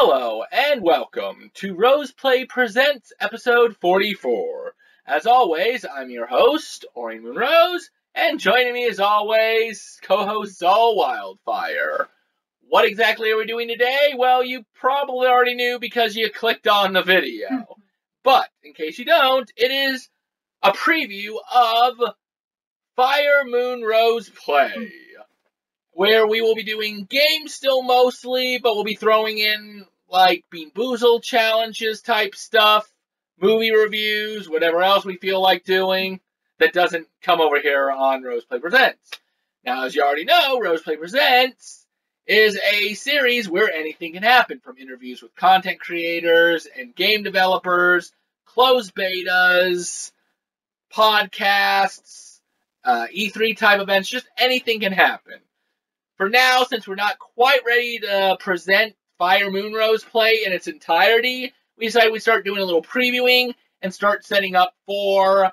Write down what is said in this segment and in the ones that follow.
Hello and welcome to Rose-Play Presents episode 44. As always, I'm your host, Aurian MoonRose, and joining me as always, co-host All Wildfire. What exactly are we doing today? Well, you probably already knew because you clicked on the video. But, in case you don't, it is a preview of FireMoonRose-Play, where we will be doing games still mostly, but we'll be throwing in, like, Bean Boozled challenges type stuff, movie reviews, whatever else we feel like doing that doesn't come over here on Rose-Play Presents. Now, as you already know, Rose-Play Presents is a series where anything can happen, from interviews with content creators and game developers, closed betas, podcasts, E3 type events, just anything can happen. For now, since we're not quite ready to present FireMoonRose-Play in its entirety, we decided we'd start doing a little previewing and start setting up for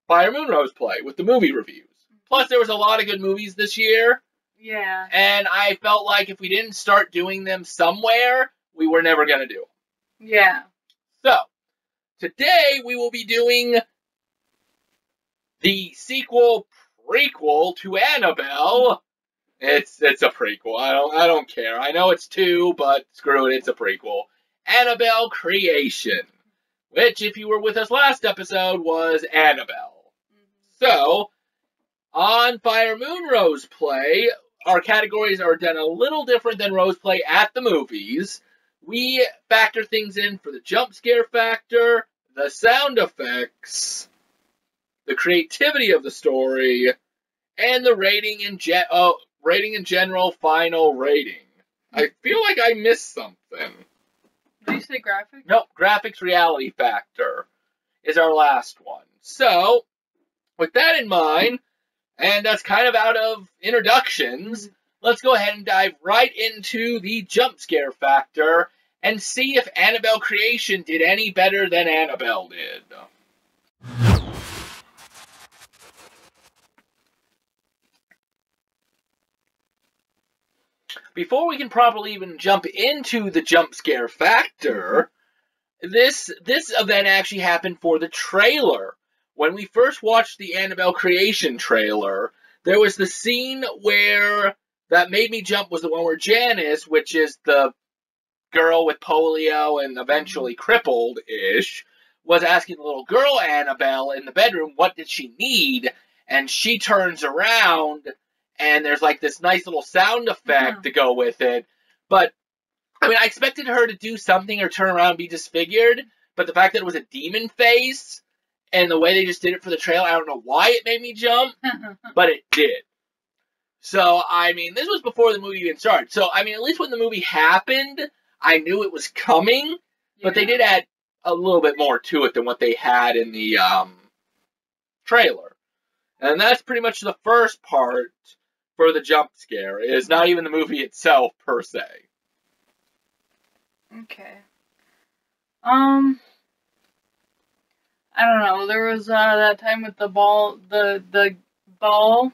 FireMoonRose-Play with the movie reviews. Plus, there was a lot of good movies this year. Yeah. And I felt like if we didn't start doing them somewhere, we were never going to do them. Yeah. So, today we will be doing the prequel to Annabelle. It's a prequel. I don't care. I know it's 2, but screw it, it's a prequel. Annabelle Creation, which, if you were with us last episode, was Annabelle. So, on FireMoonRose-Play, our categories are done a little different than Rose-Play at the movies. We factor things in for the jump scare factor, the sound effects, the creativity of the story, and the rating in general, final rating. I feel like I missed something. Did you say graphics? Nope, graphics reality factor is our last one. So, with that in mind, and that's kind of out of introductions, let's go ahead and dive right into the jump scare factor and see if Annabelle Creation did any better than Annabelle did. Before we can properly even jump into the jump scare factor, this event actually happened for the trailer. When we first watched the Annabelle Creation trailer, there was the scene where that made me jump was the one where Janice, which is the girl with polio and eventually crippled-ish, was asking the little girl Annabelle in the bedroom what did she need, and she turns around and there's like this nice little sound effect to go with it. But, I mean, I expected her to do something or turn around and be disfigured, but the fact that it was a demon face and the way they just did it for the trailer, I don't know why it made me jump, but it did. So, I mean, this was before the movie even started. So, I mean, at least when the movie happened, I knew it was coming, but they did add a little bit more to it than what they had in the trailer. And that's pretty much the first part for the jump scare. It is not even the movie itself, per se. Okay. I don't know. There was that time with the ball, the ball,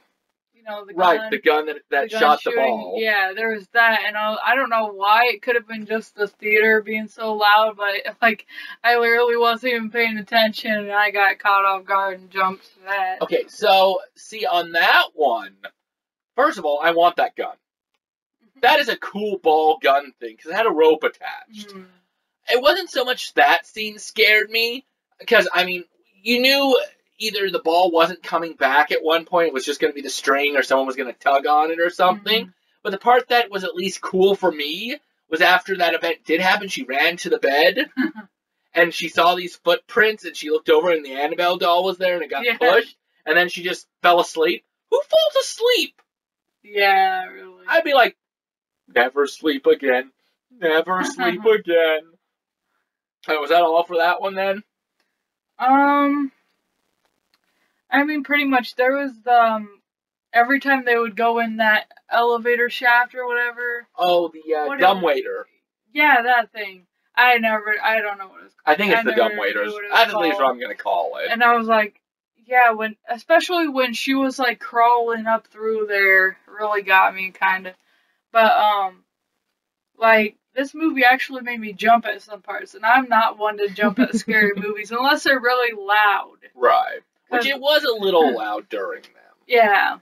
you know, the gun. Right, the gun that shot shooting. the ball. Yeah, there was that, and I don't know why. It could have been just the theater being so loud, but, like, I literally wasn't even paying attention, and I got caught off guard and jumped to that. Okay, so, see, on that one, first of all, I want that gun. That is a cool ball gun thing, because it had a rope attached. It wasn't so much that scene scared me, because, I mean, you knew either the ball wasn't coming back at one point, it was just going to be the string, or someone was going to tug on it or something. But the part that was at least cool for me was after that event did happen, she ran to the bed, and she saw these footprints, and she looked over, and the Annabelle doll was there, and it got pushed, and then she just fell asleep. Who falls asleep? Yeah, really. I'd be like, never sleep again. Never sleep again. Was that all for that one, then? I mean, pretty much. There was the, every time they would go in that elevator shaft or whatever. Oh, the dumbwaiter. Yeah, that thing. I don't know what it's called. I think it's the dumbwaiters. That's at least what I'm going to call it. And I was like, yeah, especially when she was, like, crawling up through there, really got me, kind of. But, like, this movie actually made me jump at some parts, and I'm not one to jump at scary movies unless they're really loud. Right. Which it was a little loud during them. Yeah.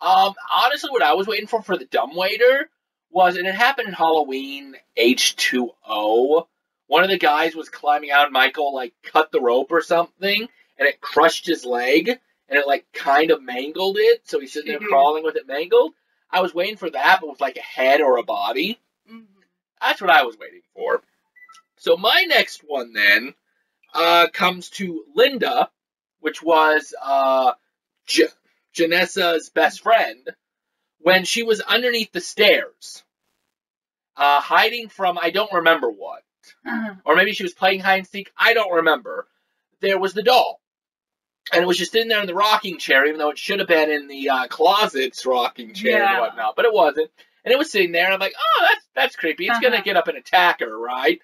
Honestly, what I was waiting for the dumbwaiter was, and it happened in Halloween H2O. One of the guys was climbing out, and Michael, like, cut the rope or something, and it crushed his leg, and it, like, kind of mangled it, so he's sitting there crawling with it mangled. I was waiting for that, but with, like, a head or a body. Mm-hmm. That's what I was waiting for. So my next one, then, comes to Linda, which was, Janessa's best friend, when she was underneath the stairs, hiding from, I don't remember what. Or maybe she was playing hide and seek, I don't remember. There was the doll. And it was just in there in the rocking chair, even though it should have been in the closet's rocking chair and whatnot, but it wasn't. And it was sitting there, and I'm like, oh, that's creepy. It's going to get up and attack her, right?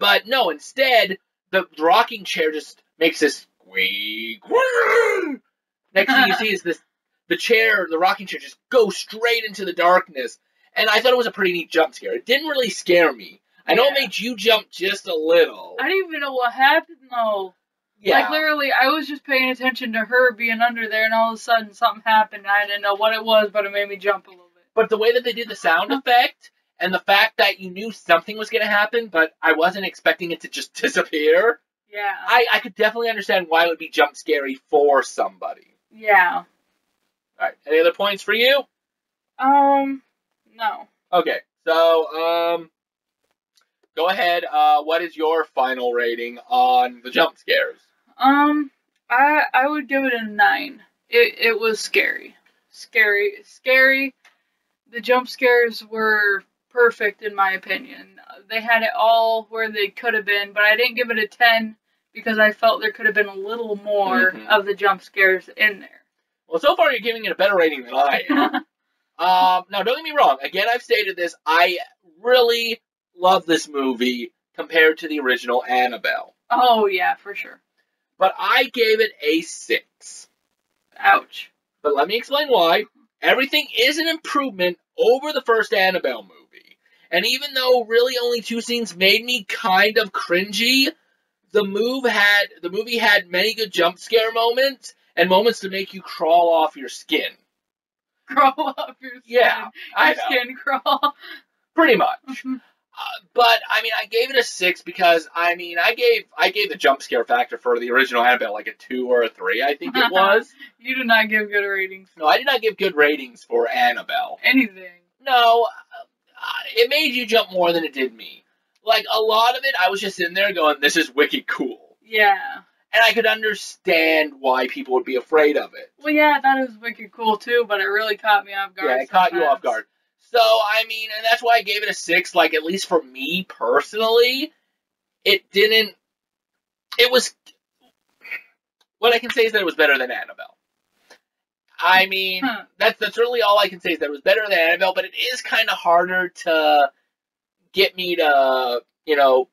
But no, instead, the rocking chair just makes this squeak. Next thing you see is the rocking chair just goes straight into the darkness. And I thought it was a pretty neat jump scare. It didn't really scare me. I know it made you jump just a little. I didn't even know what happened, though. Yeah. Like, literally, I was just paying attention to her being under there, and all of a sudden something happened, and I didn't know what it was, but it made me jump a little bit. But the way that they did the sound effect, and the fact that you knew something was going to happen, but I wasn't expecting it to just disappear. Yeah. I could definitely understand why it would be jump scary for somebody. Yeah. Alright, any other points for you? No. Okay, so, go ahead. What is your final rating on the jump scares? I would give it a 9. It was scary. Scary. The jump scares were perfect in my opinion. They had it all where they could have been, but I didn't give it a 10 because I felt there could have been a little more of the jump scares in there. Well, so far you're giving it a better rating than I am. Now, don't get me wrong. Again, I've stated this. I really love this movie compared to the original Annabelle. Oh, yeah, for sure. But I gave it a 6. Ouch. But let me explain why. Everything is an improvement over the first Annabelle movie. And even though really only 2 scenes made me kind of cringy, the movie had many good jump scare moments and moments to make you crawl off your skin. Crawl off your skin? Yeah, I know. Skin crawl? Pretty much. But, I mean, I gave it a 6 because, I mean, I gave the jump scare factor for the original Annabelle like a 2 or a 3, I think it was. You did not give good ratings. No, I did not give good ratings for Annabelle. Anything. No, it made you jump more than it did me. Like, a lot of it, I was just in there going, this is wicked cool. Yeah. And I could understand why people would be afraid of it. Well, yeah, that is wicked cool, too, but it really caught me off guard. Yeah, it caught you off guard. So, I mean, and that's why I gave it a 6, like, at least for me personally, it was, what I can say is that it was better than Annabelle. I mean, that's really all I can say is that it was better than Annabelle, but it is kind of harder to get me to, you know,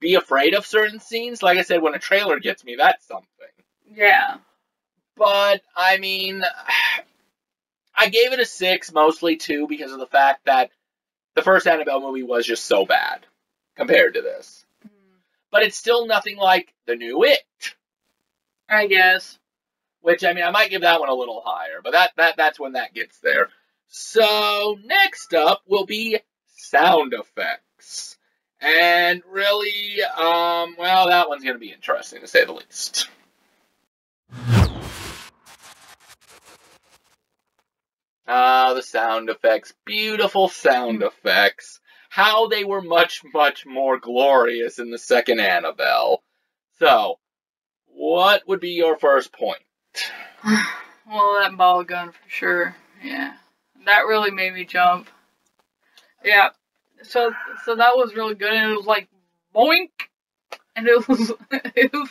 be afraid of certain scenes. Like I said, when a trailer gets me, that's something. Yeah. But, I mean, I gave it a 6 mostly, too, because of the fact that the first Annabelle movie was just so bad compared to this. But it's still nothing like the new It. I guess. Which, I mean, I might give that one a little higher, but that's when that gets there. So, next up will be sound effects. And really, well, that one's going to be interesting, to say the least. The sound effects. Beautiful sound effects. How they were much, much more glorious in the second Annabelle. So, what would be your first point? Well, that ball gun for sure. Yeah. That really made me jump. Yeah. So that was really good, and it was like, boink! And it was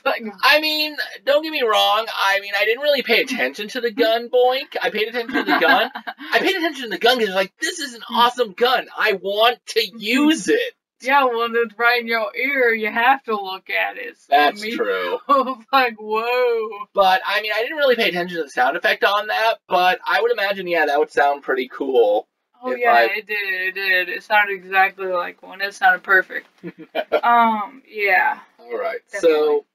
like... I mean, don't get me wrong, I mean, I didn't really pay attention to the gun, boink. I paid attention to the gun. I paid attention to the gun because I was like, this is an awesome gun. I want to use it. Yeah, when it's right in your ear, you have to look at it. So that's true. I was like, whoa. But, I mean, I didn't really pay attention to the sound effect on that, but I would imagine, yeah, that would sound pretty cool. Oh yeah, it did. It sounded exactly like one. It sounded perfect. Yeah. All right. Definitely. So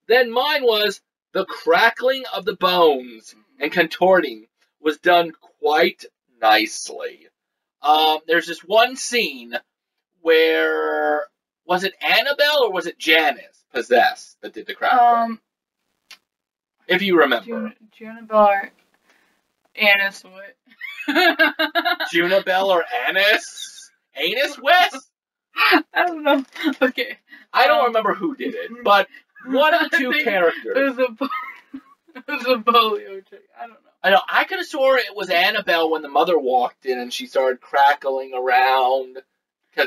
then mine was the crackling of the bones and contorting was done quite nicely. There's this one scene where, was it Annabelle or was it Janice possessed that did the crackling? If you remember. Annabelle or Annis what? Junabelle or Annis? Anus West? I don't know. Okay. I don't remember who did it, but one of the two characters. It was a polio chick. I don't know. I know. I could have swore it was Annabelle when the mother walked in and she started crackling around.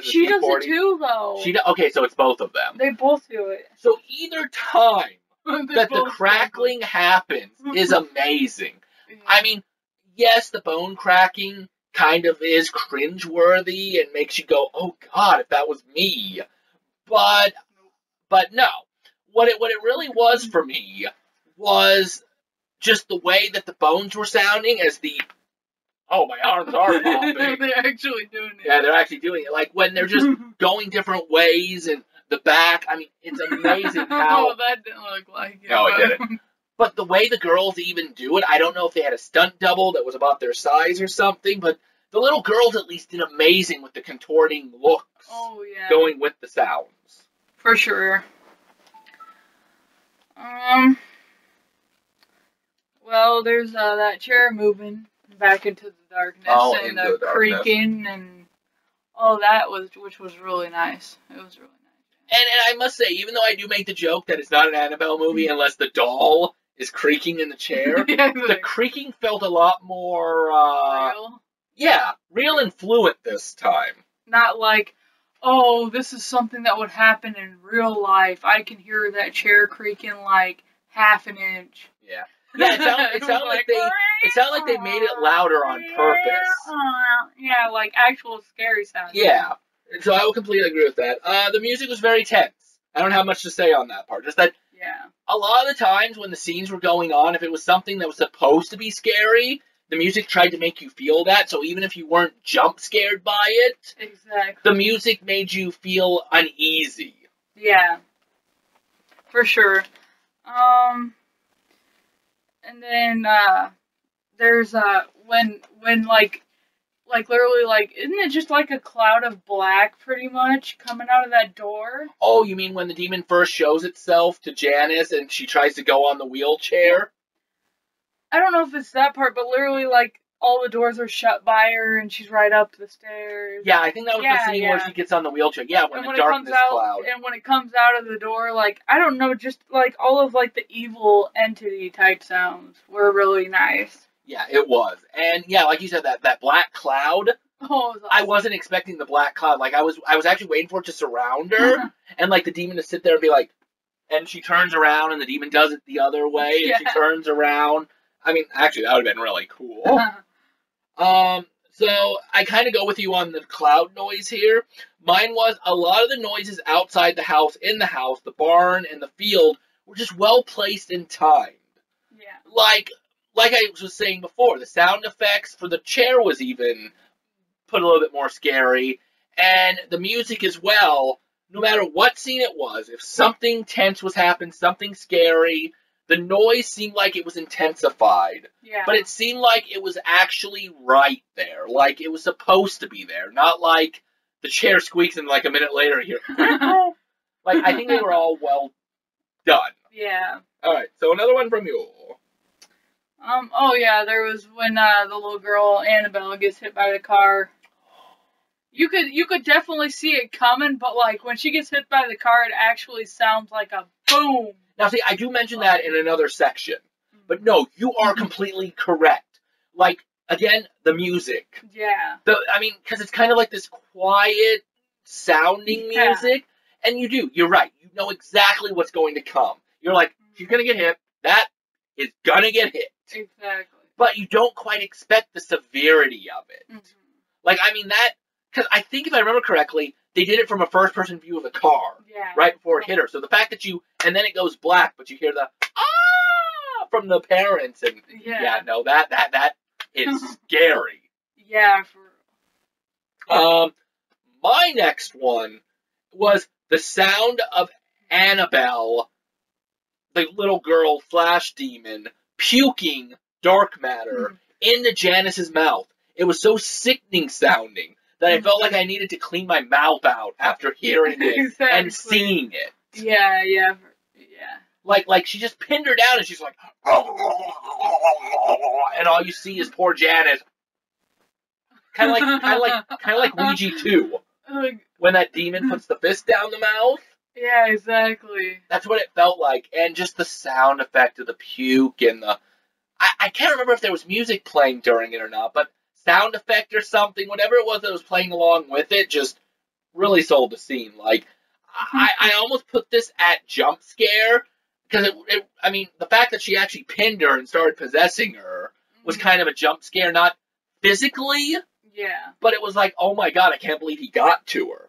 She does it too, though. Okay, so it's both of them. They both do it. So either time that the crackling happens is amazing. Yeah. I mean, yes, the bone cracking kind of is cringeworthy and makes you go, "Oh God, if that was me." But no, what it really was for me was just the way that the bones were sounding as the. Oh, my arms are popping. They're actually doing it. Yeah, they're actually doing it. Like when they're just going different ways and the back. I mean, it's amazing how. Oh, that didn't look like it. No, it didn't. But the way the girls even do it, I don't know if they had a stunt double that was about their size or something, but the little girls at least did amazing with the contorting looks. Oh, yeah. Going with the sounds. For sure. Well, there's that chair moving back into the darkness and the creaking and all that which was really nice. It was really nice. And I must say, even though I do make the joke that it's not an Annabelle movie unless the doll is creaking in the chair, yeah, the creaking felt a lot more real. Yeah, real and fluent this time. Not like, oh, this is something that would happen in real life. I can hear that chair creaking like half an inch. Yeah. Yeah, it sounded like they made it louder on purpose. Yeah, like actual scary sound. Yeah. So I will completely agree with that. The music was very tense. I don't have much to say on that part. Just that a lot of the times when the scenes were going on, if it was something that was supposed to be scary, the music tried to make you feel that. So even if you weren't jump scared by it, the music made you feel uneasy. Yeah. For sure. And then there's when like literally like isn't it just like a cloud of black pretty much coming out of that door? Oh, you mean when the demon first shows itself to Janice and she tries to go on the wheelchair? I don't know if it's that part, but literally like all the doors are shut by her and she's right up the stairs. Yeah, I think that was the scene where she gets on the wheelchair. Yeah, when the darkness cloud. And when it comes out of the door, like, I don't know, just like all of like the evil entity type sounds were really nice. Yeah, it was. And yeah, like you said, that black cloud. Oh, it was awesome. I wasn't expecting the black cloud. Like I was actually waiting for it to surround her and like the demon to sit there and be like, and she turns around and the demon does it the other way and she turns around. I mein, actually, that would have been really cool. So I kind of go with you on the cloud noise here. Mine was a lot of the noises outside the house, in the house, the barn, and the field were just well placed and timed. Yeah. Like I was saying before, the sound effects for the chair was even put a little bit more scary, and the music as well. No matter what scene it was, if something tense was happening, something scary, the noise seemed like it was intensified. Yeah. But it seemed like it was actually right there. Like it was supposed to be there. Not like the chair squeaks and like a minute later you hear, like, I think they were all well done. Yeah. Alright, so another one from you. Oh yeah, there was when the little girl, Annabelle, gets hit by the car. You could definitely see it coming, but like when she gets hit by the car, it actually sounds like a boom. Now, see, I do mention that in another section. But no, you are completely correct. Like, again, the music. Yeah. Because it's kind of like this quiet sounding music. And you're right. You know exactly what's going to come. You're like, she's going to get hit. That is going to get hit. Exactly. But you don't quite expect the severity of it. Mm-hmm. Like, I mean, because I think if I remember correctly, they did it from a first-person view of the car. Yeah. Right before it hit her. So the fact that and then it goes black, but you hear the, from the parents. And, no, that is scary. Yeah, for real. My next one was the sound of Annabelle, the little girl flash demon, puking dark matter into Janice's mouth. It was so sickening sounding that I felt like I needed to clean my mouth out after hearing it Exactly. and seeing it. Yeah. Like she just pinned her down and she's like, and all you see is poor Janice. Kind of like Ouija 2. When that demon puts the fist down the mouth. Yeah, exactly. That's what it felt like. And just the sound effect of the puke and the... I can't remember if there was music playing during it or not, but sound effect or something, whatever it was that was playing along with it, just really sold the scene. Like, I almost put this at jump scare, because I mean, the fact that she actually pinned her and started possessing her was kind of a jump scare, not physically, but it was like, oh my god, I can't believe he got to her.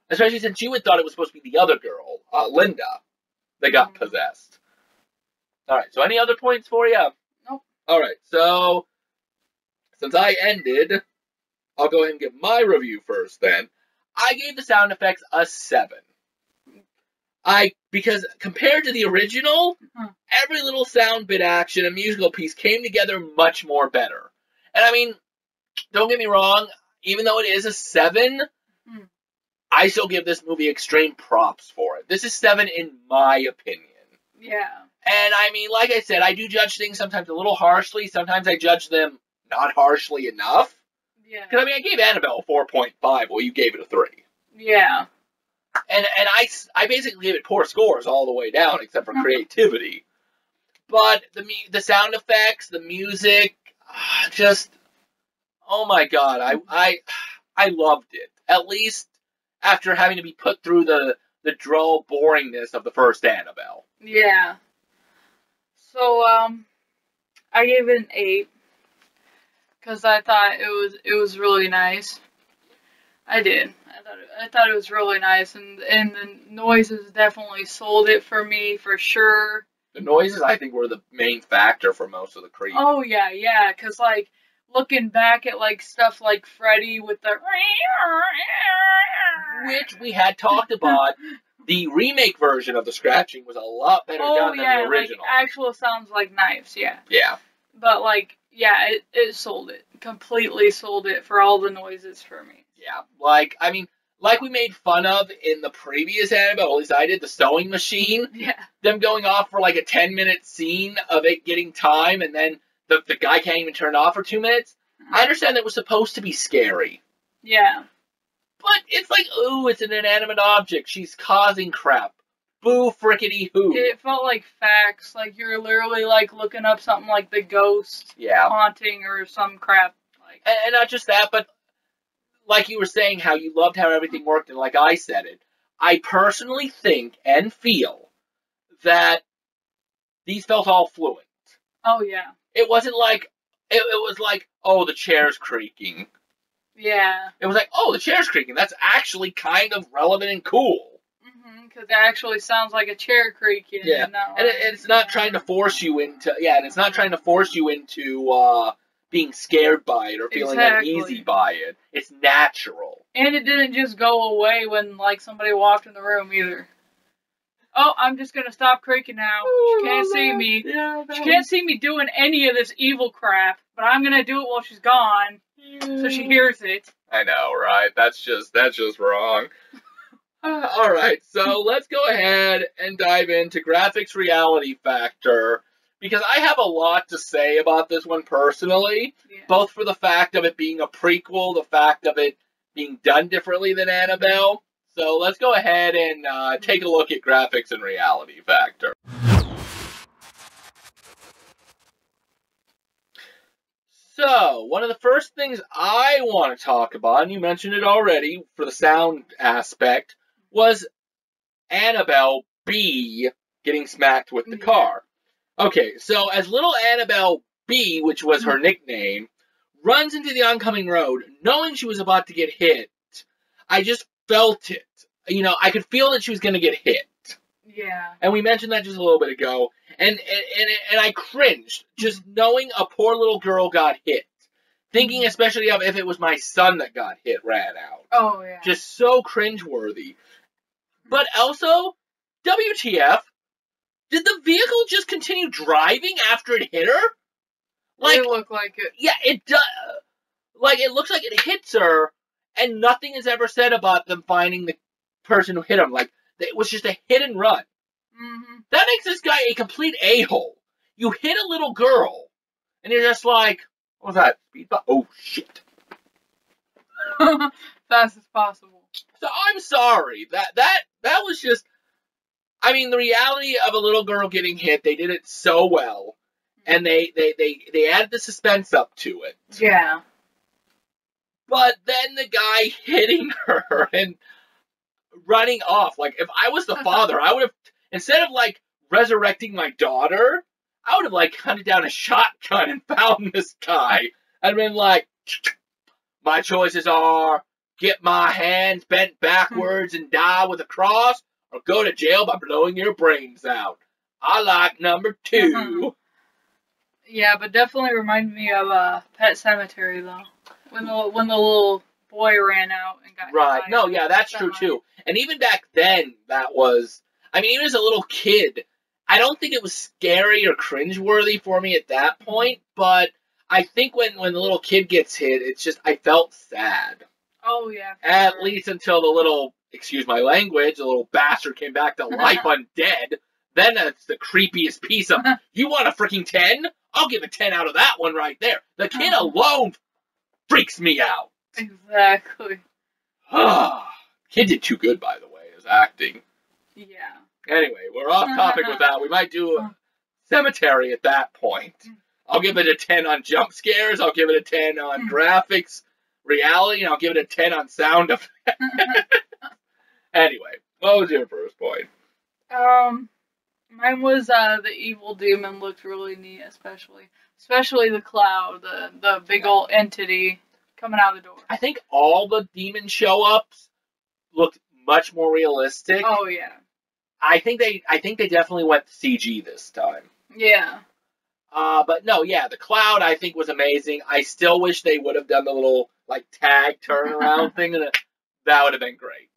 Especially since you had thought it was supposed to be the other girl, Linda, that got possessed. Alright, so any other points for you? Nope. Alright, so, since I ended, I'll go ahead and give my review first then. I gave the sound effects a 7. Because compared to the original, every little sound bit action and musical piece came together much more better. And I mean, don't get me wrong, even though it is a 7, I still give this movie extreme props for it. This is 7 in my opinion. Yeah. And I mean, like I said, I do judge things sometimes a little harshly. Sometimes I judge them not harshly enough. Yeah. Because I mean, I gave Annabelle a 4.5, well, you gave it a 3. Yeah. And I basically gave it poor scores all the way down, except for creativity. But the sound effects, the music, just, oh my god, I loved it. At least after having to be put through the droll boringness of the first Annabelle. Yeah. So, I gave it an 8. Because I thought it was really nice. I did. I thought it was really nice, and the noises definitely sold it for me, for sure. The noises, I think, were the main factor for most of the creep. Oh, yeah, because, like, looking back at, like, stuff like Freddy with the... Which we had talked about, the remake version of the scratching was a lot better done than the original. Like, actual sounds like knives, yeah. Yeah. But, like, yeah, it sold it. Completely sold it for all the noises for me. Yeah, like, I mean, like we made fun of in the previous Annabelle, at least I did, the sewing machine. Yeah. Them going off for like a 10-minute scene of it getting time, and then the guy can't even turn it off for 2 minutes. I understand that was supposed to be scary. Yeah. But it's like, ooh, it's an inanimate object. She's causing crap. Boo frickety hoo. It felt like facts. Like you're literally like looking up something like the ghost haunting or some crap. Like. And not just that, but like you were saying, how you loved how everything worked, and like I said it, I personally think and feel that these felt all fluent. Oh, yeah. It wasn't like, it was like, oh, the chair's creaking. Yeah. It was like, oh, the chair's creaking. That's actually kind of relevant and cool. Because it actually sounds like a chair creaking. Yeah. And it's not trying to force you into, and it's not trying to force you into, being scared by it or feeling uneasy by it. It's natural. And it didn't just go away when, like, somebody walked in the room either. Oh, I'm just gonna stop creaking now. She can't see me. Yeah, she can't see me doing any of this evil crap, but I'm gonna do it while she's gone, so she hears it. I know, right? That's just wrong. Alright, so let's go ahead and dive into graphics reality factor. Because I have a lot to say about this one personally, both for the fact of it being a prequel, the fact of it being done differently than Annabelle. So let's go ahead and take a look at graphics and reality factor. So, one of the first things I want to talk about, and you mentioned it already for the sound aspect, was Annabelle B getting smacked with the car. Okay, so as little Annabelle B, which was her nickname, runs into the oncoming road, knowing she was about to get hit, I just felt it. You know, I could feel that she was going to get hit. Yeah. And we mentioned that just a little bit ago. And I cringed, just knowing a poor little girl got hit. Thinking especially of if it was my son that got hit, ran out. Oh, yeah. Just so cringeworthy. But also, WTF? Did the vehicle just continue driving after it hit her? Like, it looked like it. Yeah, it does. Like, it looks like it hits her, and nothing is ever said about them finding the person who hit him. Like, it was just a hit and run. Mm-hmm. That makes this guy a complete a-hole. You hit a little girl, and you're just like, what was that? Speed bump? Oh, shit. Fast as possible. So I'm sorry. That was just... I mean, the reality of a little girl getting hit, they did it so well. And they added the suspense up to it. Yeah. But then the guy hitting her and running off. Like, if I was the father, I would have, instead of, like, resurrecting my daughter, I would have, like, hunted down a shotgun and found this guy. I'd been like, my choices are get my hands bent backwards and die with a cross, or go to jail by blowing your brains out. I like number 2. Yeah, but definitely reminded me of Pet Cemetery, though. When the little boy ran out and got Right. hit by No, yeah, that's true, too. And even back then, that was... I mean, even as a little kid, I don't think it was scary or cringeworthy for me at that point, but I think when the little kid gets hit, it's just... I felt sad. Oh, yeah. At least until the little... Excuse my language, the little bastard came back to life undead. Then that's the creepiest piece of... You want a freaking 10? I'll give a 10 out of that one right there. The kid alone freaks me out. Exactly. Kid did too good, by the way, as acting. Yeah. Anyway, we're off topic with that. We might do a cemetery at that point. I'll give it a 10 on jump scares. I'll give it a 10 on graphics, reality, and I'll give it a 10 on sound effects. Anyway, what was your first point? Mine was the evil demon looked really neat, especially the cloud, the big old entity coming out of the door. I think all the demon show-ups looked much more realistic. Oh yeah. I think they definitely went CG this time. Yeah. But no, yeah, the cloud I think was amazing. I still wish they would have done the little like tag turnaround thing, and that would have been great.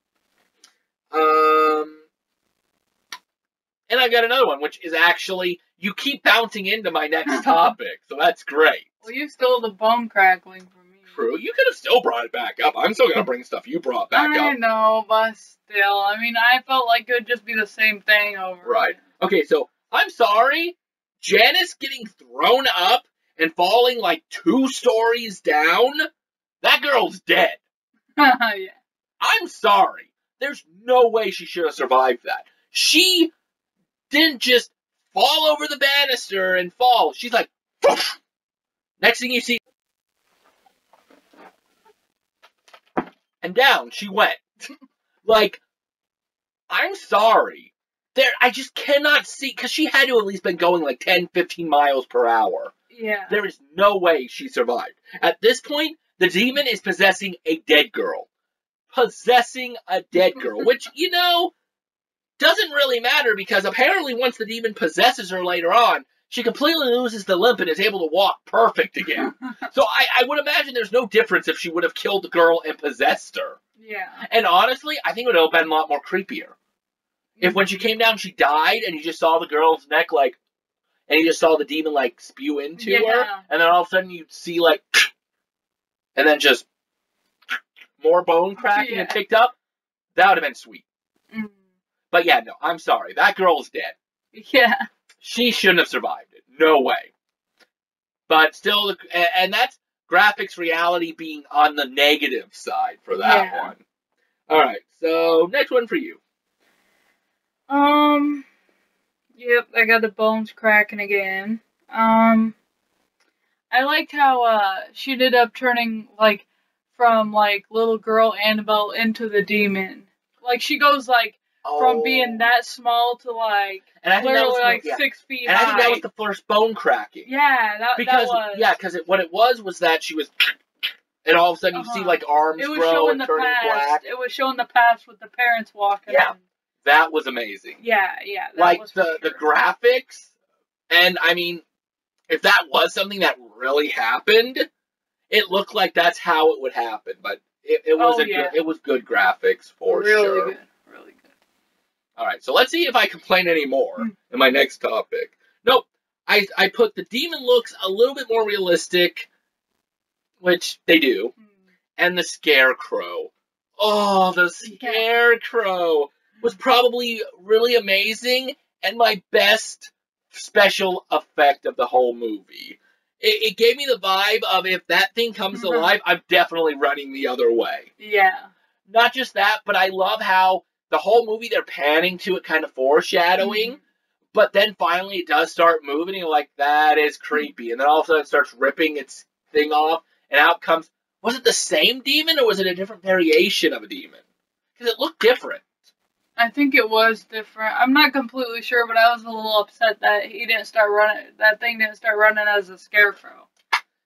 And I've got another one, which is actually, you keep bouncing into my next topic, so that's great. Well, you stole the bone crackling from me. True, you could have still brought it back up. I'm still going to bring stuff you brought back up. I know, but still, I mean, I felt like it would just be the same thing over. Right. Okay, so, I'm sorry, Janice getting thrown up and falling like 2 stories down, that girl's dead. Yeah. I'm sorry. There's no way she should have survived that. She didn't just fall over the banister and fall. She's like, poof. Next thing you see, and down she went. Like, I'm sorry. I just cannot see, because she had to at least been going like 10, 15 miles per hour. Yeah. There is no way she survived. At this point, the demon is possessing a dead girl. Possessing a dead girl, which, you know, doesn't really matter, because apparently once the demon possesses her later on, she completely loses the limp and is able to walk perfect again. So I would imagine there's no difference if she would have killed the girl and possessed her. Yeah. And honestly, I think it would have been a lot more creepier. If when she came down, she died, and you just saw the girl's neck, like, and you just saw the demon, like, spew into her, and then all of a sudden you'd see, like, and then just more bone cracking and picked up, that would have been sweet. Mm. But yeah, no, I'm sorry. That girl's dead. Yeah. She shouldn't have survived it. No way. But still, and that's graphics reality being on the negative side for that one. Alright, so next one for you. Yep, I got the bones cracking again. I liked how, she ended up turning, like, from, like, little girl Annabelle into the demon. Like, she goes, like, from being that small to, like, and I think literally, that was, like, 6 feet high. And I think that was the first bone cracking. Yeah, that was. Yeah, because what it was that she was, and all of a sudden you see, like, arms grow and turning black. It was showing the past with the parents walking in. That was amazing. Yeah. That like, was the graphics, and, I mean, if that was something that really happened, it looked like that's how it would happen, but it was it was good graphics for sure. Really good. All right, so let's see if I complain anymore in my next topic. Nope, I put the demon looks a little bit more realistic, which they do, and the scarecrow. Oh, the scarecrow was probably really amazing and my best special effect of the whole movie. It gave me the vibe of if that thing comes alive, I'm definitely running the other way. Yeah. Not just that, but I love how the whole movie they're panning to it, kind of foreshadowing, but then finally it does start moving, and you're like, that is creepy. And then all of a sudden it starts ripping its thing off, and out comes, was it the same demon, or was it a different variation of a demon? Because it looked different. I think it was different. I'm not completely sure, but I was a little upset that that thing didn't start running as a scarecrow.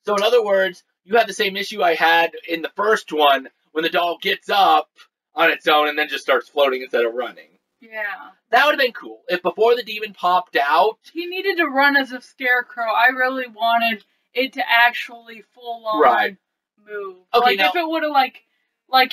So in other words, you had the same issue I had in the first one, when the doll gets up on its own and then just starts floating instead of running. Yeah. That would have been cool. If before the demon popped out... He needed to run as a scarecrow. I really wanted it to actually full-on move. Okay, like, if it would have, like,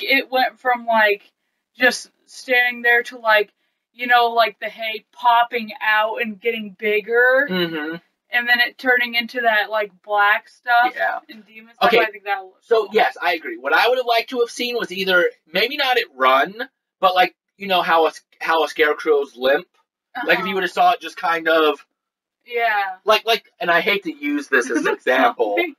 it went from, like, just standing there to, like, you know, like the hay popping out and getting bigger. Mm-hmm. And then it turning into that, like, black stuff. Yeah. And demon stuff. Okay. I think that would look So, cool. yes, I agree. What I would have liked to have seen was either, maybe not it run, but, like, you know how a scarecrow's limp? Like, if you would have saw it just kind of... Yeah. Like, and I hate to use this as an example. Zombie.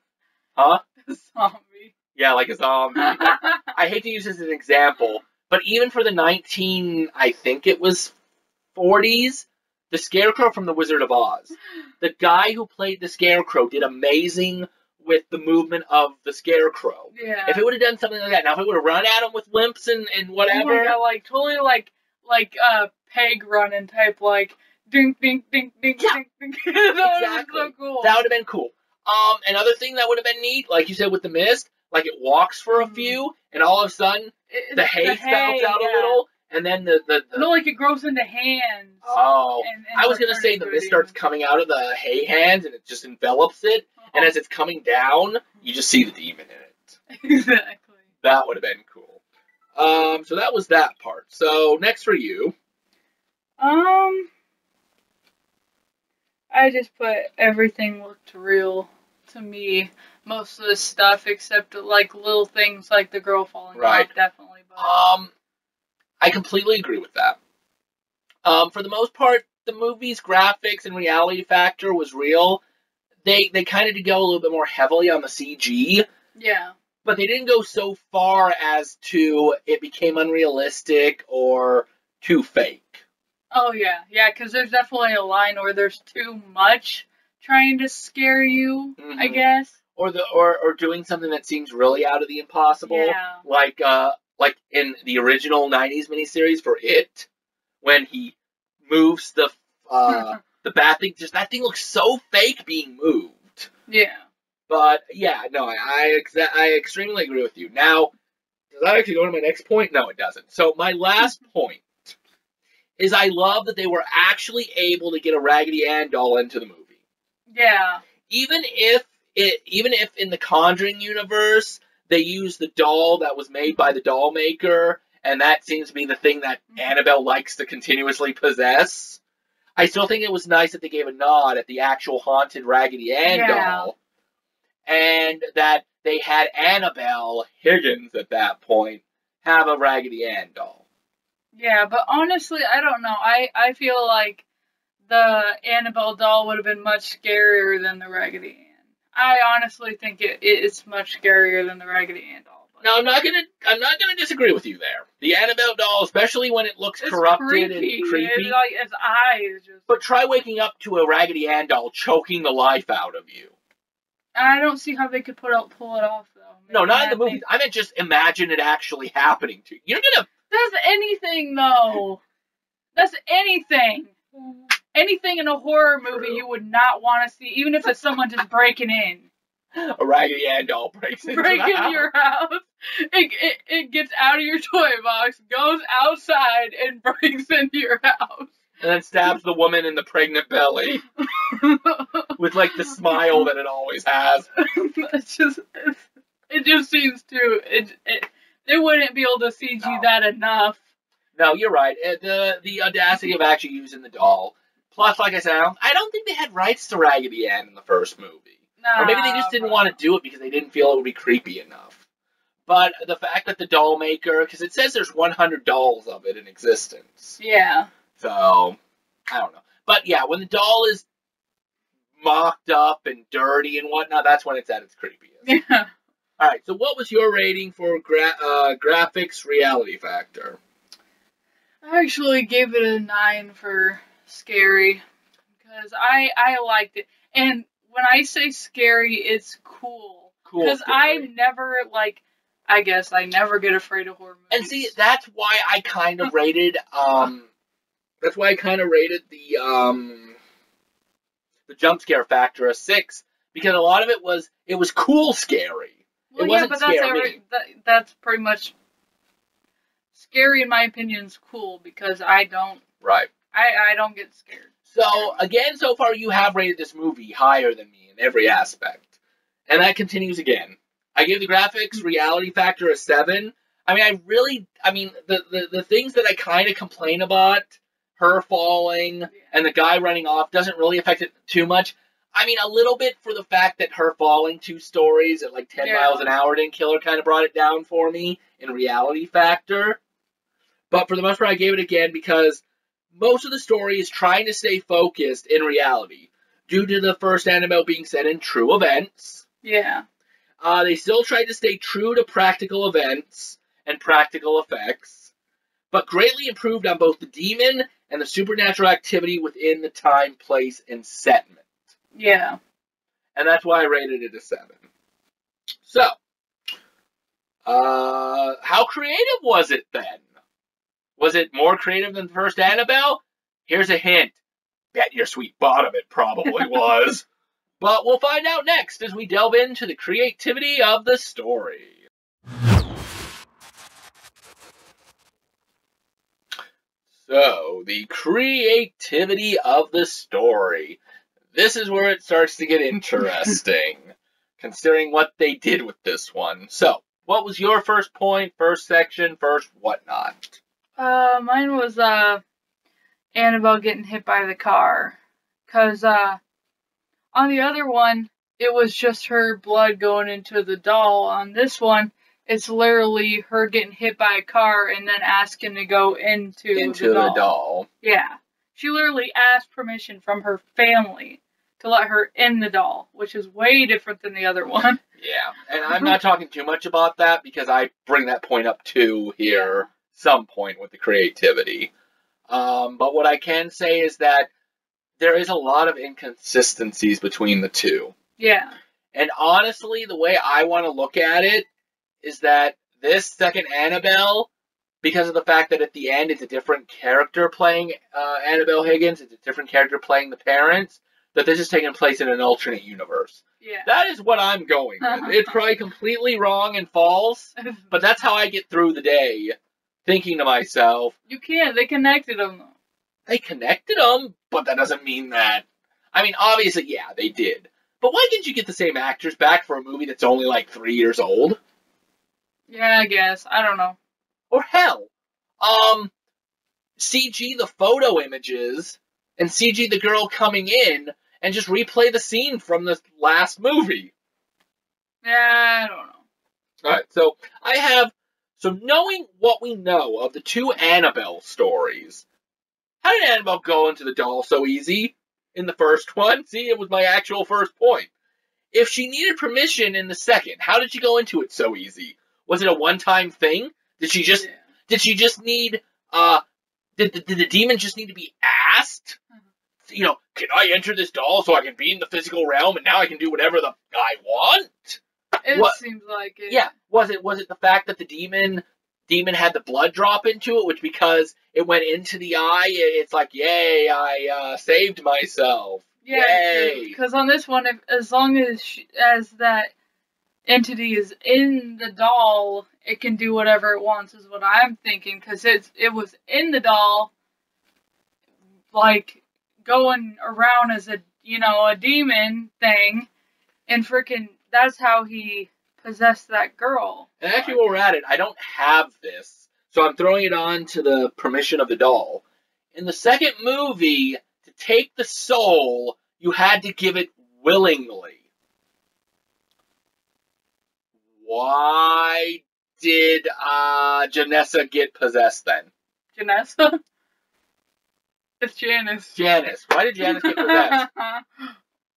Huh? A zombie. Yeah, like a zombie. I hate to use this as an example, but even for the I think it was 40s, the Scarecrow from The Wizard of Oz. The guy who played the Scarecrow did amazing with the movement of the Scarecrow. Yeah. If it would have done something like that, now if it would have run at him with limps and whatever. Oh my God, like, totally like peg running type, like, ding, ding, ding, ding, ding, ding. That Exactly. was so cool. That would have been cool. Another thing that would have been neat, like you said with the mist, like it walks for a few, and all of a sudden, the hay spouts out a little, and then No, like it grows into hands. Oh, and I was going to say the mist starts coming out of the hay hands, and it just envelops it, and as it's coming down, you just see the demon in it. Exactly. That would have been cool. So that was that part. So, next for you. I just put everything looked real to me. Most of the stuff, except like little things like the girl falling off, definitely. But I completely agree with that. For the most part, the movie's graphics and reality factor was real. They kind of did go a little bit more heavily on the CG. Yeah. But they didn't go so far as to it became unrealistic or too fake. Oh, yeah. Yeah, because there's definitely a line where there's too much trying to scare you, I guess. Or doing something that seems really out of the impossible. Yeah. Like in the original 90s miniseries for It, when he moves the bat thing, just that thing looks so fake being moved. Yeah. But, yeah, no, I extremely agree with you. Now, does that actually go to my next point? No, it doesn't. So, my last point is I love that they were actually able to get a Raggedy Ann doll into the movie. Yeah. Even if in the Conjuring universe, they use the doll that was made by the doll maker, and that seems to be the thing that Annabelle likes to continuously possess, I still think it was nice that they gave a nod at the actual haunted Raggedy Ann doll, and that they had Annabelle Higgins at that point have a Raggedy Ann doll. Yeah, but honestly, I don't know. I feel like the Annabelle doll would have been much scarier than the Raggedy Ann. I honestly think it's much scarier than the Raggedy Ann doll. No, I'm not gonna disagree with you there. The Annabelle doll, especially when it looks corrupted and creepy. It's like its eyes just. But try waking up to a Raggedy Ann doll choking the life out of you. I don't see how they could pull it off though. Maybe no, not in the movie. I meant just imagine it actually happening to you. You're gonna. That's anything though. That's anything. Anything in a horror movie you would not want to see, even if it's someone just breaking in. A Raggedy Ann doll breaks into your house. It gets out of your toy box, goes outside, and breaks into your house. And then stabs the woman in the pregnant belly. With, like, the smile that it always has. It just seems to they wouldn't be able to CG that enough. No, you're right. The audacity of actually using the doll. Plus, like I said, I don't think they had rights to Raggedy Ann in the first movie. Or maybe they just didn't want to do it because they didn't feel it would be creepy enough. But the fact that the doll maker, because it says there's 100 dolls of it in existence. Yeah. So, I don't know. But yeah, when the doll is mocked up and dirty and whatnot, that's when it's at its creepiest. Yeah. Alright, so what was your rating for graphics reality factor? I actually gave it a 9 for scary. Because I liked it. And when I say scary, it's cool. Cool. Because I'm never, like, I guess I never get afraid of horror movies. And see, that's why I kind of rated, the jump scare factor a 6. Because a lot of it was cool scary. Well, it wasn't scary. that's pretty much, scary in my opinion is cool because I don't. Right. I don't get scared. So, again, so far you have rated this movie higher than me in every aspect. And that continues again. I gave the graphics reality factor a 7. I mean, the things that I kind of complain about, her falling and the guy running off, doesn't really affect it too much. I mean, a little bit for the fact that her falling 2 stories at like 10 miles an hour didn't kill her, kind of brought it down for me in reality factor. But for the most part, I gave it again because most of the story is trying to stay focused in reality due to the first Annabelle being set in true events. Yeah. They still tried to stay true to practical events and practical effects, but greatly improved on both the demon and the supernatural activity within the time, place, and setting. Yeah. And that's why I rated it a 7. So, how creative was it then? Was it more creative than the first Annabelle? Here's a hint. Bet your sweet bottom it probably was. But we'll find out next as we delve into the creativity of the story. So, the creativity of the story. This is where it starts to get interesting, considering what they did with this one. So, what was your first point, first section, first whatnot? Mine was, Annabelle getting hit by the car. 'Cause, on the other one, it was just her blood going into the doll. On this one, it's literally her getting hit by a car and then asking to go into the doll. Yeah. She literally asked permission from her family to let her in the doll, which is way different than the other one. Yeah, and I'm not talking too much about that because I bring that point up too here, some point with the creativity. But what I can say is that there is a lot of inconsistencies between the two. Yeah. And honestly, the way I want to look at it is that this second Annabelle, because of the fact that at the end it's a different character playing Annabelle Higgins, it's a different character playing the parents, that this is taking place in an alternate universe. Yeah. That is what I'm going with. It's probably completely wrong and false, but that's how I get through the day, thinking to myself... You can't. They connected them, though. They connected them, but that doesn't mean that... I mean, obviously, yeah, they did. But why didn't you get the same actors back for a movie that's only like 3 years old? Yeah, I guess. I don't know. Or hell, CG the photo images and CG the girl coming in and just replay the scene from the last movie. Yeah, I don't know. Alright, so knowing what we know of the 2 Annabelle stories, how did Annabelle go into the doll so easy in the first one? See, it was my actual first point. If she needed permission in the second, how did she go into it so easy? Was it a one-time thing? Did she just need, did the demon just need to be asked? You know, can I enter this doll so I can be in the physical realm and now I can do whatever I want? It seems like it. Yeah. Was it the fact that the demon had the blood drop into it, which because it went into the eye, it's like, yay, I saved myself. Yeah, yay. Because on this one, as long as that entity is in the doll, it can do whatever it wants, is what I'm thinking. Because it was in the doll, like, going around as a demon thing, and freaking, that's how he possess that girl. And actually, while we're at it, I don't have this, so I'm throwing it on to the permission of the doll. In the second movie, to take the soul, you had to give it willingly. Why did Janessa get possessed then? Janessa? It's Janice. Janice. Why did Janice get possessed?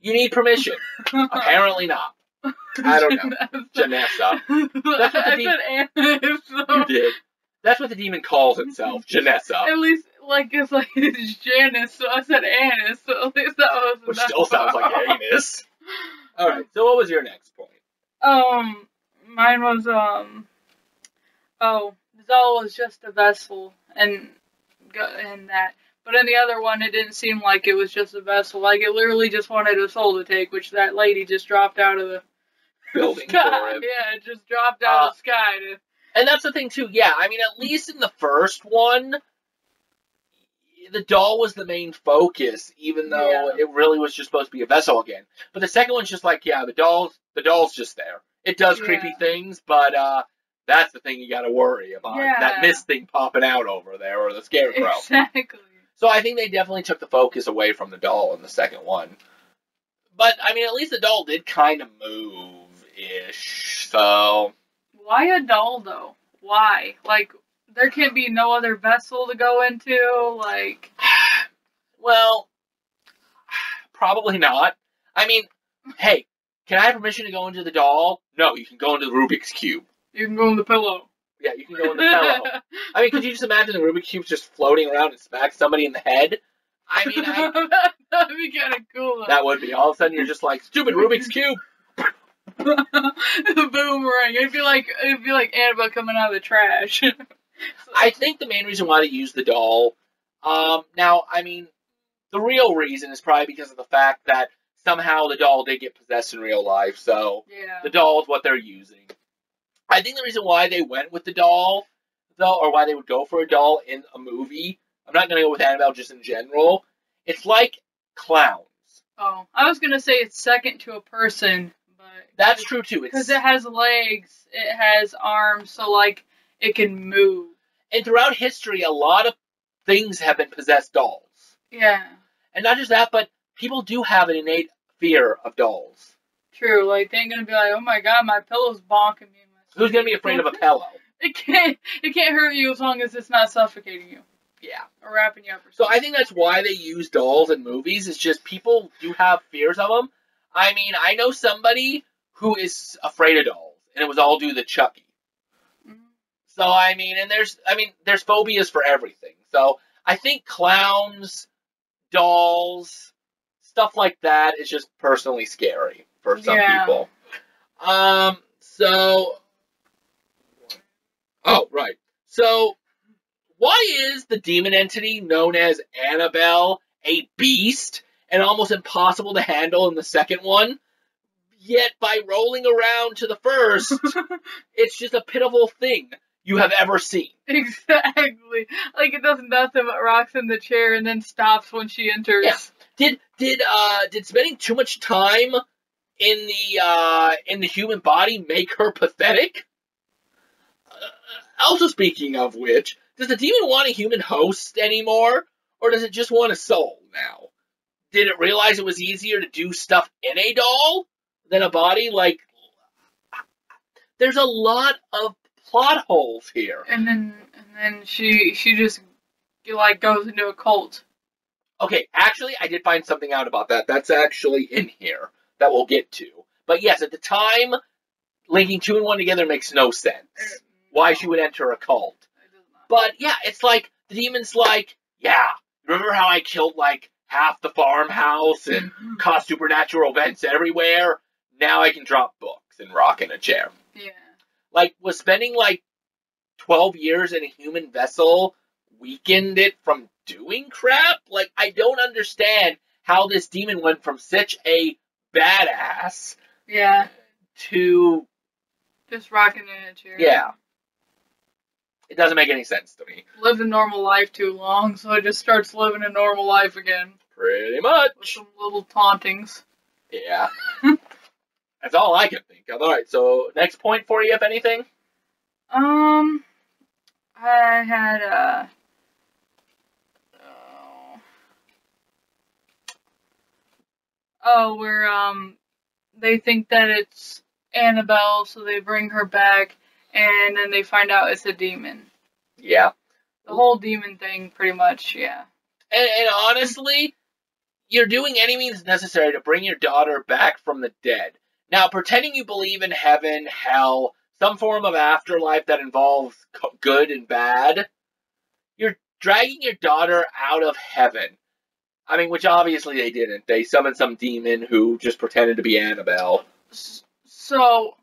You need permission. Apparently not. I don't know. Janessa. That's what the Annis. You did. That's what the demon calls itself, Janessa. At least, it's Janice, so I said Annis, so at least that was Which enough. still sounds like anus. Alright, so what was your next point? Mine was, the doll was just a vessel, and that. But in the other one, it didn't seem like it was just a vessel. Like, it literally just wanted a soul to take, which that lady just dropped out of the building sky. for him. Yeah, it just dropped out of the sky. And that's the thing, too. Yeah, I mean, at least in the first one, the doll was the main focus, even though it really was just supposed to be a vessel again. But the second one's just like, yeah, the doll's just there. It does creepy things, but that's the thing you gotta worry about. Yeah. That mist thing popping out over there, or the scarecrow. Exactly. So I think they definitely took the focus away from the doll in the second one. But, I mean, at least the doll did kind of move-ish, so... Why a doll, though? Why? Like, there can't be no other vessel to go into, like... Well, probably not. I mean, hey, can I have permission to go into the doll? No, you can go into the Rubik's Cube. You can go in the pillow. Yeah, you can go in the pillow. I mean, could you just imagine the Rubik's Cube just floating around and smack somebody in the head? I mean, that'd be kind of cool, though. That would be. All of a sudden, you're just like, stupid Rubik's Cube! The boomerang. It'd be like Annabelle coming out of the trash. I think the main reason why they used the doll, now, I mean, the real reason is probably because of the fact that somehow the doll did get possessed in real life, so the doll is what they're using. I think the reason why they went with the doll, though, or why they would go for a doll in a movie, I'm not going to go with Annabelle just in general, it's like clowns. Oh, I was going to say it's second to a person, but... That's true, too. Because it has legs, it has arms, so, like, it can move. And throughout history, a lot of things have been possessed dolls. Yeah. And not just that, but people do have an innate fear of dolls. True, like, they ain't going to be like, oh my god, my pillow's bonking me. Who's going to be afraid of a pillow? It can't hurt you as long as it's not suffocating you. Yeah. Or wrapping you up or something. So something. I think that's why they use dolls in movies. It's just people do have fears of them. I mean, I know somebody who is afraid of dolls, and it was all due to Chucky. Mm-hmm. So, I mean, there's phobias for everything. So I think clowns, dolls, stuff like that is just personally scary for some people. Oh, right. So, why is the demon entity known as Annabelle a beast and almost impossible to handle in the second one? Yet, by rolling around to the first, it's just a pitiful thing you have ever seen. Exactly. Like, it does nothing but rocks in the chair and then stops when she enters. Yeah. Did spending too much time in the human body make her pathetic? Also, speaking of which, does the demon want a human host anymore, or does it just want a soul now? Did it realize it was easier to do stuff in a doll than a body? Like, there's a lot of plot holes here. And then she just like goes into a cult. Okay, actually, I did find something out about that. That's actually in here that we'll get to. But yes, at the time, linking 2 and 1 together makes no sense. Why she would enter a cult. But yeah, it's like, the demon's like, yeah, remember how I killed like half the farmhouse and caused supernatural events everywhere? Now I can drop books and rock in a chair. Yeah. Like, was spending like 12 years in a human vessel weakened it from doing crap? Like, I don't understand how this demon went from such a badass to just rocking in a chair. Yeah. It doesn't make any sense to me. Lived a normal life too long, so it just starts living a normal life again. Pretty much. With some little tauntings. Yeah. I That's all I can think of. All right, so next point for you, if anything? I had, where, they think that it's Annabelle, so they bring her back, and then they find out it's a demon. Yeah. The whole demon thing, pretty much, yeah. And honestly, you're doing any means necessary to bring your daughter back from the dead. Now, pretending you believe in heaven, hell, some form of afterlife that involves good and bad, you're dragging your daughter out of heaven. I mean, which obviously they didn't. They summoned some demon who just pretended to be Annabelle. So,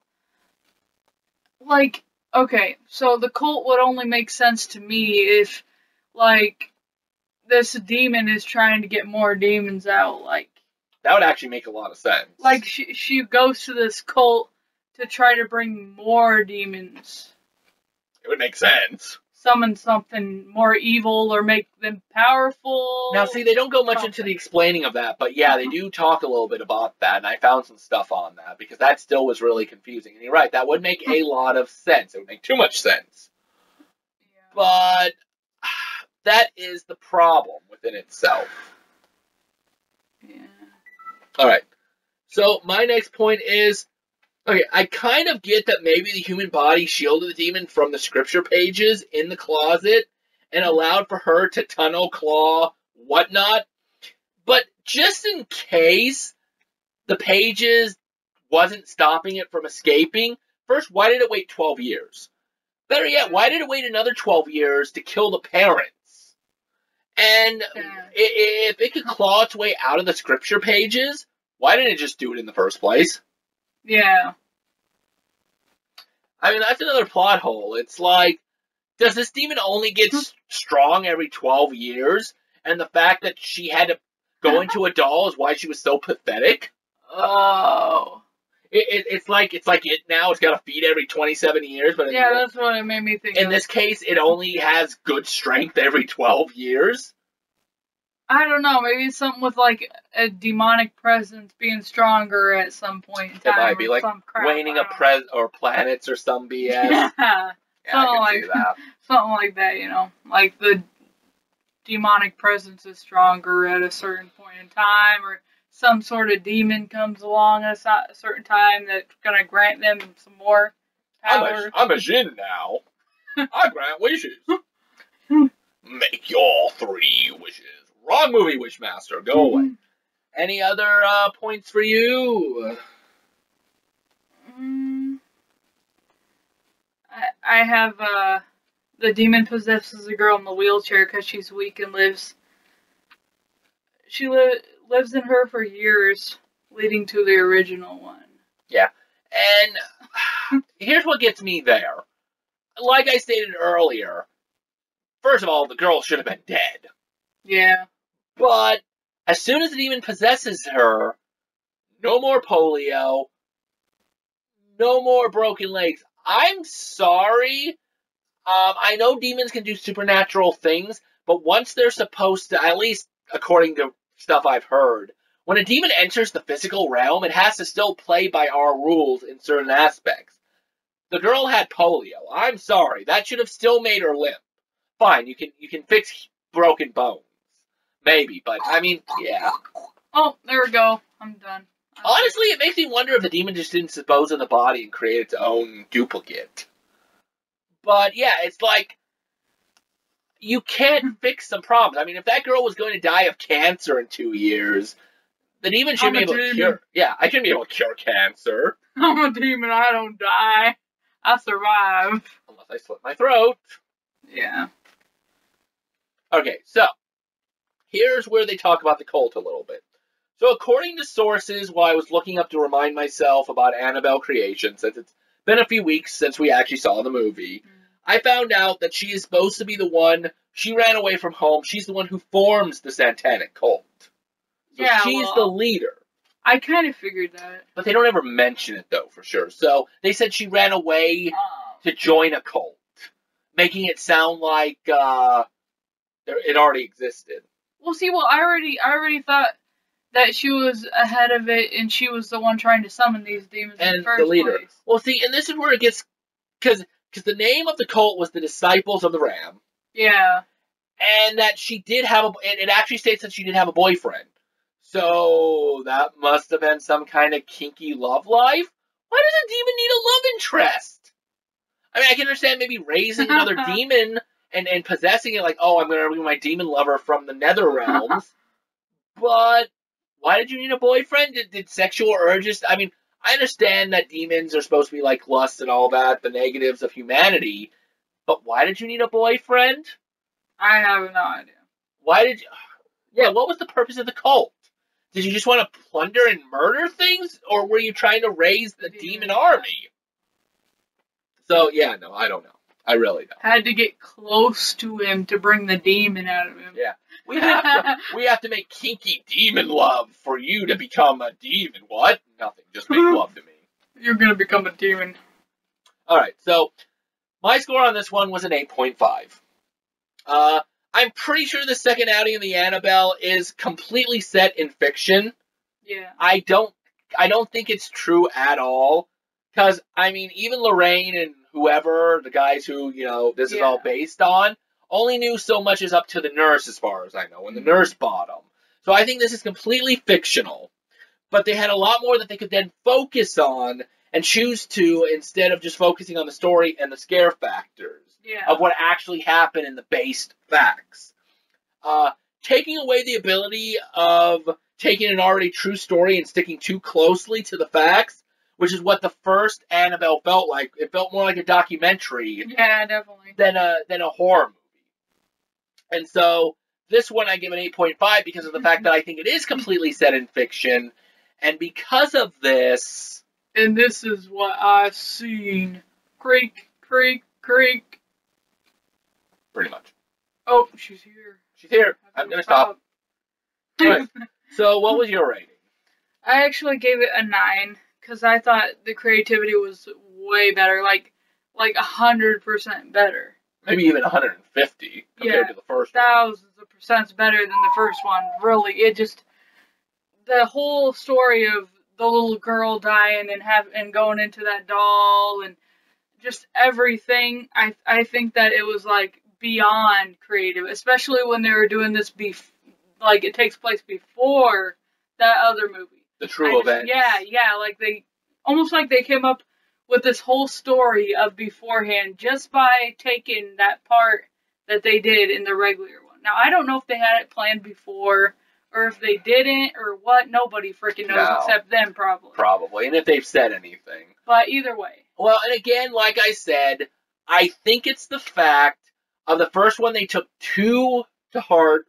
like, okay, so the cult would only make sense to me if, like, this demon is trying to get more demons out, like... That would actually make a lot of sense. Like, she goes to this cult to try to bring more demons. It would make sense. Summon something more evil or make them powerful. Now, see, they don't go much into the explaining of that, but yeah, they do talk a little bit about that, and I found some stuff on that, because that still was really confusing. And you're right, that would make a lot of sense. It would make too much sense. Yeah. But that is the problem within itself. Yeah. Alright, so my next point is, okay, I kind of get that maybe the human body shielded the demon from the scripture pages in the closet and allowed for her to tunnel, claw, whatnot. But just in case the pages wasn't stopping it from escaping, first, why did it wait 12 years? Better yet, why did it wait another 12 years to kill the parents? And if it could claw its way out of the scripture pages, why didn't it just do it in the first place? Yeah. I mean, that's another plot hole. It's like, does this demon only get strong every 12 years? And the fact that she had to go into a doll is why she was so pathetic? Oh. It's like it now. It's got to feed every 27 years. But yeah, that's what it made me think in this case, it only has good strength every 12 years. I don't know. Maybe it's something with, like, a demonic presence being stronger at some point in time. It might be like waning or planets or some BS. Yeah, I can see that. Something like that, you know. Like the demonic presence is stronger at a certain point in time, or some sort of demon comes along at a certain time that's going to grant them some more power. I'm a Jinn now. I grant wishes. Make your 3 wishes. Wrong movie, Wishmaster. Go away. Any other points for you? I have the demon possesses a girl in the wheelchair because she's weak and lives in her for years, leading to the original one. Yeah. And here's what gets me there. Like I stated earlier, first of all, the girl should have been dead. Yeah. But as soon as the demon possesses her, no more polio, no more broken legs. I'm sorry. I know demons can do supernatural things, but once they're supposed to, at least according to stuff I've heard, when a demon enters the physical realm, it has to still play by our rules in certain aspects. The girl had polio. I'm sorry. That should have still made her limp. Fine, you can fix broken bones. Maybe, but, I mean, yeah. Oh, there we go. I'm done. Honestly, it makes me wonder if the demon just didn't dispose of the body and create its own duplicate. But, yeah, it's like, you can't fix some problems. I mean, if that girl was going to die of cancer in 2 years, the demon should be able to cure... Yeah, I shouldn't be able to cure cancer. I'm a demon, I don't die. I survive. Unless I slit my throat. Yeah. Okay, so, here's where they talk about the cult a little bit. So according to sources, while I was looking up to remind myself about Annabelle creation, since it's been a few weeks since we actually saw the movie, I found out that she is supposed to be the one, she ran away from home, she's the one who forms the satanic cult. So yeah, she's the leader. I kind of figured that. But they don't ever mention it, though, for sure. So they said she ran away to join a cult, making it sound like it already existed. Well, see, I already thought that she was ahead of it, and she was the one trying to summon these demons in the first leader. place. Well, see, and this is where it gets, because the name of the cult was the Disciples of the Ram. Yeah. And that she did have it actually states that she did have a boyfriend. So that must have been some kind of kinky love life. Why does a demon need a love interest? I mean, I can understand maybe raising another demon and possessing it, like, oh, I'm going to bring my demon lover from the nether realms. But why did you need a boyfriend? Did sexual urges... I mean, I understand that demons are supposed to be like lust and all that, the negatives of humanity. But why did you need a boyfriend? I have no idea. Why did you... Yeah, what was the purpose of the cult? Did you just want to plunder and murder things? Or were you trying to raise the demon army? So, yeah, no, I don't know. I really don't. Had to get close to him to bring the demon out of him. Yeah. We have to make kinky demon love for you to become a demon. What? Nothing. Just make love to me. You're going to become a demon. Alright, so my score on this one was an 8.5. I'm pretty sure the second outing of the Annabelle is completely set in fiction. Yeah. I don't think it's true at all. Because, I mean, even Lorraine and whoever, the guys who, this is all based on, only knew so much as up to the nurse, as far as I know, and the nurse bought them. So I think this is completely fictional. But they had a lot more that they could then focus on and choose to, instead of just focusing on the story and the scare factors of what actually happened in the based facts. Taking away the ability of taking an already true story and sticking too closely to the facts, which is what the first Annabelle felt like. It felt more like a documentary, yeah, definitely, than a horror movie. And so this one I give an 8.5 because of the fact that I think it is completely set in fiction, and because of this. And this is what I've seen. Creak, creak, creak. Pretty much. Oh, she's here. She's here. I'm gonna stop. Right. So, what was your rating? I actually gave it a 9 because I thought the creativity was way better, like 100% better. Maybe even 150 compared to the first one. Thousands of percents better than the first one. Really, the whole story of the little girl dying and going into that doll and just everything. I think that it was like beyond creative, especially when they were doing this like it takes place before that other movie. The true event. Yeah, like they almost like they came up with this whole story of beforehand just by taking that part that they did in the regular one. Now, I don't know if they had it planned before or if they didn't or what. Nobody freaking knows except them, probably. Probably, and if they've said anything. But either way. Well, and again, like I said, I think it's the fact of the first one they took too to heart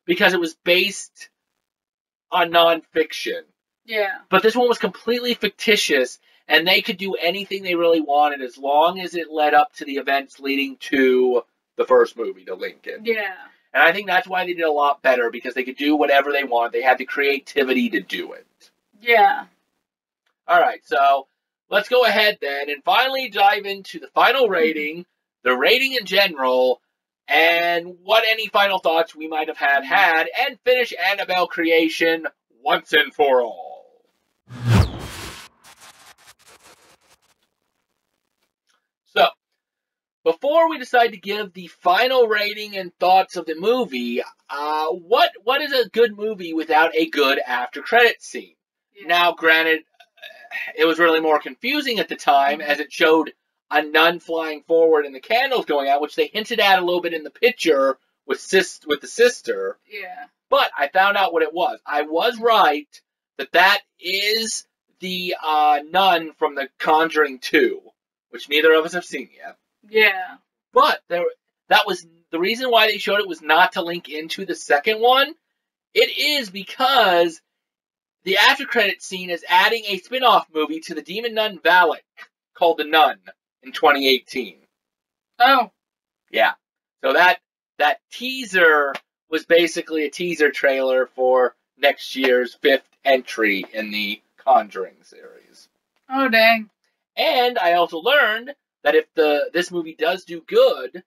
because it was based on nonfiction. Yeah. But this one was completely fictitious, and they could do anything they really wanted as long as it led up to the events leading to the first movie, to Lincoln. Yeah. And I think that's why they did a lot better, because they could do whatever they want. They had the creativity to do it. Yeah. Alright, so let's go ahead then and finally dive into the final rating, the rating in general, and what any final thoughts we might have had, and finish Annabelle creation once and for all. So, before we decide to give the final rating and thoughts of the movie, what is a good movie without a good after-credits scene? Yeah. Now, granted, it was really more confusing at the time, as it showed a nun flying forward and the candles going out, which they hinted at a little bit in the picture with the sister. Yeah. But I found out what it was. I was right that is the nun from The Conjuring 2, which neither of us have seen yet. Yeah. But that was the reason why they showed it was not to link into the second one. It is because the after credit scene is adding a spin-off movie to the demon nun Valak called The Nun in 2018. Oh. Yeah. So that teaser was basically a teaser trailer for next year's 5th entry in the Conjuring series. Oh, dang. And I also learned that if this movie does do good,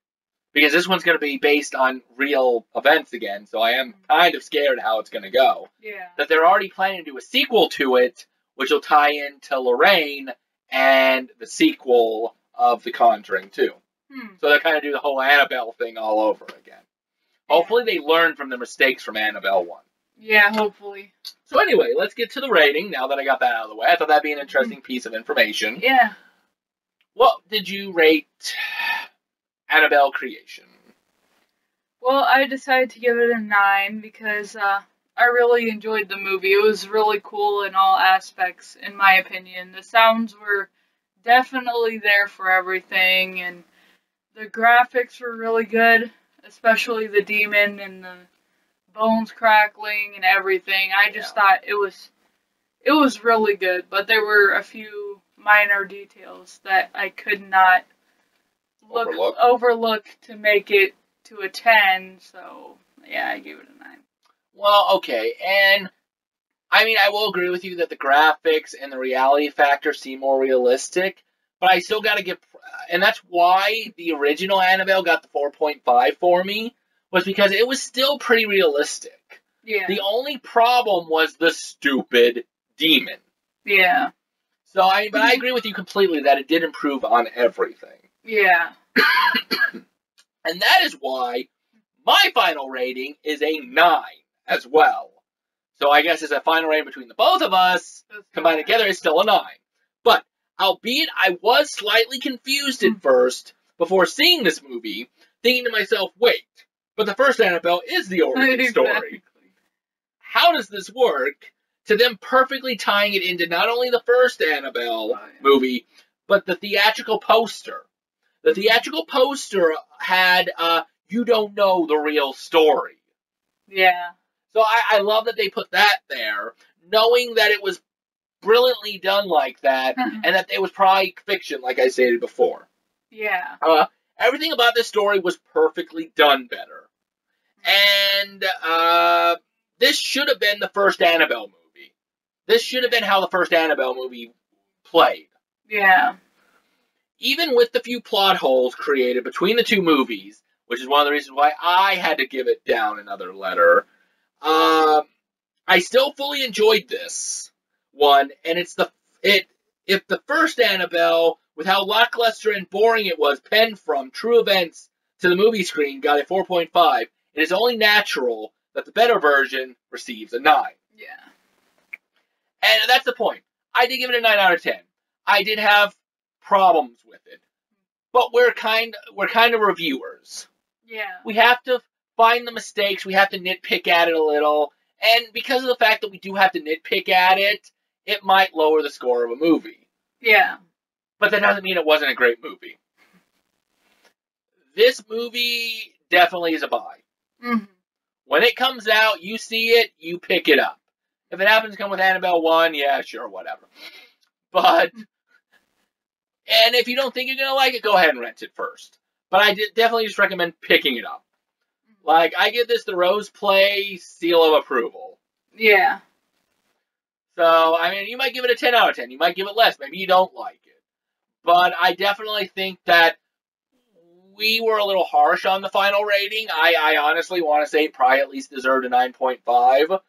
Because this one's going to be based on real events again, so I am kind of scared how it's going to go. Yeah. That they're already planning to do a sequel to it, which will tie into Lorraine and the sequel of The Conjuring, too. So they'll kind of do the whole Annabelle thing all over again. Yeah. Hopefully they learn from the mistakes from Annabelle 1. Yeah, hopefully. So anyway, let's get to the rating, now that I got that out of the way. I thought that'd be an interesting piece of information. Yeah. What did you rate Annabelle Creation? Well, I decided to give it a 9 because I really enjoyed the movie. It was really cool in all aspects, in my opinion. The sounds were definitely there for everything, and the graphics were really good, especially the demon and the bones crackling and everything. I just thought it was really good, but there were a few minor details that I could not overlook to make it to a 10, so yeah, I gave it a 9. Well, okay, and I mean, I will agree with you that the graphics and the reality factor seem more realistic, but I still gotta give, and that's why the original Annabelle got the 4.5 for me, was because it was still pretty realistic. Yeah. The only problem was the stupid demon. Yeah. So, but I agree with you completely that it did improve on everything. Yeah. And that is why my final rating is a 9 as well. So I guess as a final rating between the both of us, combined together, is still a 9. But, albeit I was slightly confused at first, before seeing this movie, thinking to myself, wait, but the first Annabelle is the origin story. How does this work? To them perfectly tying it into not only the first Annabelle movie, but the theatrical poster. The theatrical poster had, you don't know the real story. Yeah. So I love that they put that there, knowing that it was brilliantly done like that, and that it was probably fiction, like I stated before. Yeah. Everything about this story was perfectly done better. And this should have been the first Annabelle movie. This should have been how the first Annabelle movie played. Yeah. Even with the few plot holes created between the two movies, which is one of the reasons why I had to give it down another letter, I still fully enjoyed this one, and if the first Annabelle, with how lackluster and boring it was, penned from true events to the movie screen, got a 4.5, it is only natural that the better version receives a 9. Yeah. And that's the point. I did give it a 9 out of 10. I did have problems with it, but we're kind of reviewers. Yeah. We have to find the mistakes. We have to nitpick at it a little. And because of the fact that we do have to nitpick at it, it might lower the score of a movie. Yeah. But that doesn't mean it wasn't a great movie. This movie definitely is a buy. Mm-hmm. When it comes out, you see it, you pick it up. If it happens to come with Annabelle 1, yeah, sure, whatever. But, and if you don't think you're going to like it, go ahead and rent it first. But I definitely just recommend picking it up. Like, I give this the Rose-Play seal of approval. Yeah. So, I mean, you might give it a 10 out of 10. You might give it less. Maybe you don't like it. But I definitely think that we were a little harsh on the final rating. I honestly want to say it probably at least deserved a 9.5.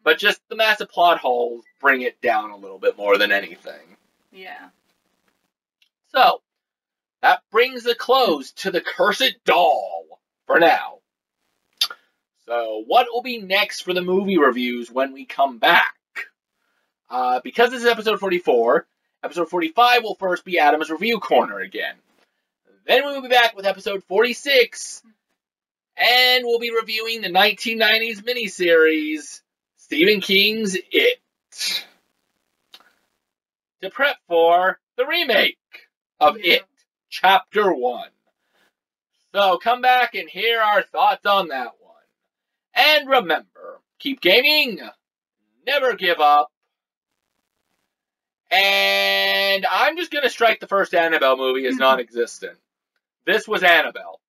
But just the massive plot holes bring it down a little bit more than anything. Yeah. So, that brings a close to the Cursed Doll for now. So, what will be next for the movie reviews when we come back? Because this is episode 44, episode 45 will first be Adam's Review Corner again. Then we will be back with episode 46, and we'll be reviewing the 1990s miniseries, Stephen King's It, to prep for the remake of It, Chapter 1. So come back and hear our thoughts on that one. And remember, keep gaming, never give up, and I'm just going to strike the first Annabelle movie as non-existent. This was Annabelle.